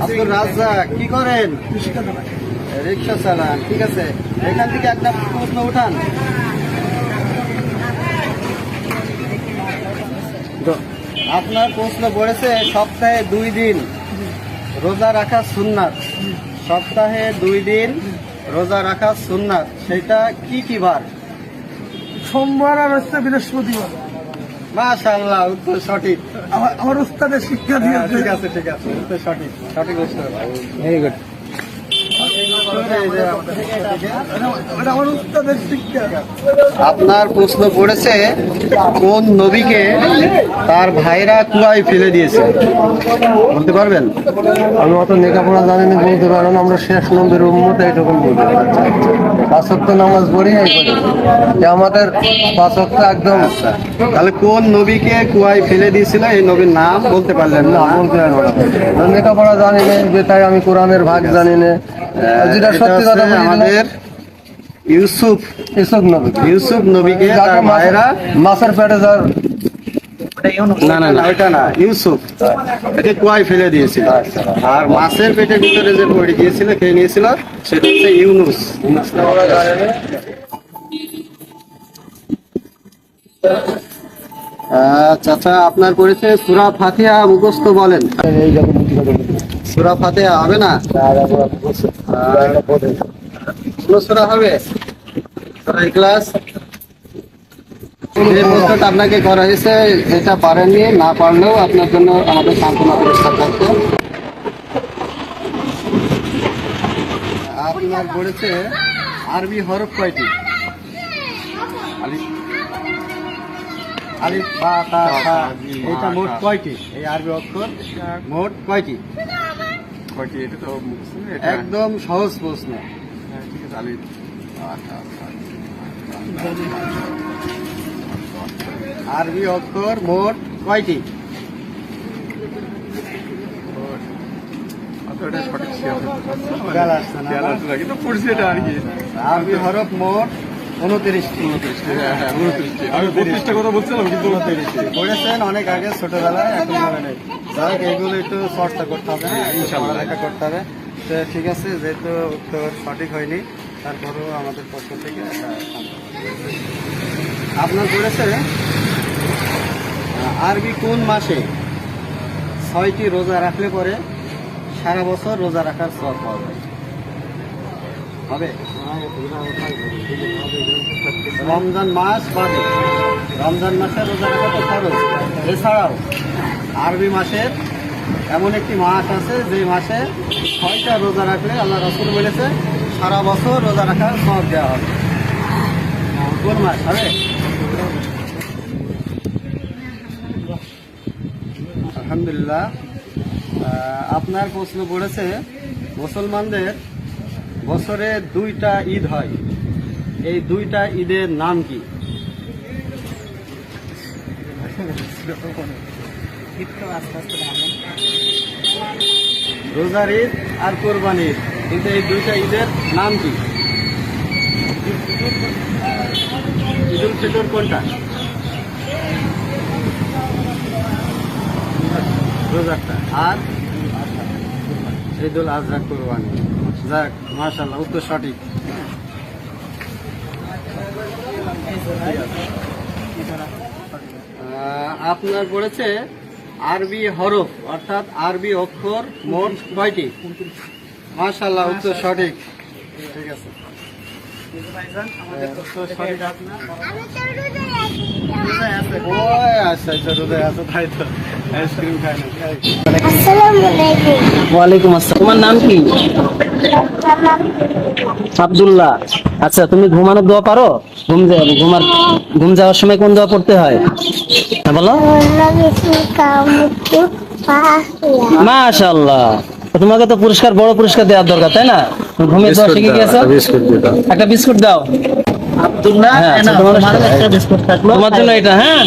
আব্দুর রাজ্জাক কি করেন? রিক্সা চালান। ঠিক আছে, এখান থেকে একটা প্রশ্ন উঠান। আপনার প্রশ্ন পড়েছে সপ্তাহে 2 দিন রোজা রাখা সুন্নাত। সপ্তাহে 2 দিন রোজা রাখা সুন্নাত, সেটা কি কি বার? সোমবার আর হচ্ছে বৃহস্পতিবার। মাশাআল্লাহ, উত্তর সঠিক। আমার উস্তাদের শিক্ষা দিয়েছে। ঠিক আছে ঠিক আছে, উত্তর সঠিক। সঠিক উত্তর, ভেরি গুড। আমার উস্তাদের শিক্ষা। আপনার প্রশ্ন পড়েছে কোন নবীকে তার ভাইরা কুয়ায় ফেলে দিয়েছে, বলতে পারবেন? আমি অত লেখাপড়া জানি না, বলতে পারবো না। আমরা শেষ নম্বরের উম্মত, এইরকম বলতে পারি। 5 ওয়াক্ত নামাজ পড়ি, আমাদের 5 ওয়াক্ত একদম। তাহলে কোন নবীকে কুয়ায় ফেলে দিয়েছিল, এই নবীর নাম বলতে পারলেন না? বলতে পারবো না, লেখাপড়া জানি না, যে তাই আমি কোরআনের ভাগ জানি না। যেটা সত্যি কথা বলি, আমাদের ইউসুফ নবীকে তার ভাইরা মাছের পেটে যার না না না, ওইটা না, ইউসুফ একে কুয়ায় ফেলে দিয়েছিল। আর মাছের পেটের ভিতরে যে পড়ে গিয়েছিল, খেয়ে নিয়েছিল, সেটা হচ্ছে ইউনুস। চাচা, আপনার পড়েছে সূরা ফাতিহা মুখস্থ বলেন। সূরা ফাতিহা হবে না? কোন সূরা হবে? সূরা ইখলাস। যে প্রশ্নটা আপনাকে করা হয়েছে, যেটা পারেননি, না পারলেও আপনার জন্য আমাদের সান্ত্বনা পুরস্কার থাকতো। আপনার পড়েছে আরবি হরফ কয়টি? আলিফ, বা, তা, সা, এটা মোট কয়টি? এই আরবি অক্ষর মোট কয়টি? এটা তো একদম সহজ প্রশ্ন। ঠিক আছে, আলিফ, আরবি অক্ষর মোট কয়টি? এটা সঠিক খেয়াল আসছে না? কিন্তু পড়ছি এটা আর কি। আরবি হরফ মোট 29টি। 32টা কথা বলছিলাম, কিন্তু পড়েছেন অনেক আগে ছোটবেলায়, এখন মনে নেই। যাই হোক, এগুলো একটু চর্চা করতে হবে, ইনশাআল্লাহ লেখা করতে হবে। তো ঠিক আছে, যেহেতু উত্তর সঠিক হয়নি, তারপরেও আমাদের পক্ষ থেকে আপনার পড়েছে আরবি কোন মাসে 6টি রোজা রাখলে পরে সারা বছর রোজা রাখার সওয়াব পাওয়া যায়? হবে? রমজান মাস বাদে। রমজান মাসে রোজা রাখা তো খরচ। এছাড়াও আরবি মাসের এমন একটি মাস আছে, যে মাসে 6টা রোজা রাখলে আল্লাহ রাসূল বলেছে সারা বছর রোজা রাখার সওয়াব দেওয়া হবে। কোন মাস হবে? আলহামদুলিল্লাহ। আপনার প্রশ্ন পড়েছে মুসলমানদের বছরে 2টা ঈদ হয়, এই 2টা ঈদের নাম কি? রোজার ঈদ আর কোরবানির ঈদ, কিন্তু এই 2টা ঈদের নাম কি? ঈদুল ফিতর কোনটা? রোজারটা। আর ঈদুল আজহা, কোরবানি। যাক, মাশাআল্লাহ, উত্তর সঠিক। আপনার পড়েছে আরবি হরফ অর্থাৎ আরবি অক্ষর মোট কয়টি? মাশাআল্লাহ, উত্তর সঠিক। ঠিক আছে, উত্তর সঠিক। আইসক্রিম খায় না। ওয়ালাইকুম আসসালাম। তোমার নাম কি? আব্দুল্লাহ। আচ্ছা, তুমি ঘুমানোর দোয়া পারো? ঘুম যাওয়ার সময় কোন দোয়া পড়তে হয়? হ্যাঁ, বলো। মাশাআল্লাহ, তোমাকে তো বড় পুরস্কার দেওয়ার দরকার, তাই না? ঘুমের দোয়া শিখে গেছো। একটা বিস্কুট দাও আব্দুল্লাহ। তোমার জন্য এটা। হ্যাঁ।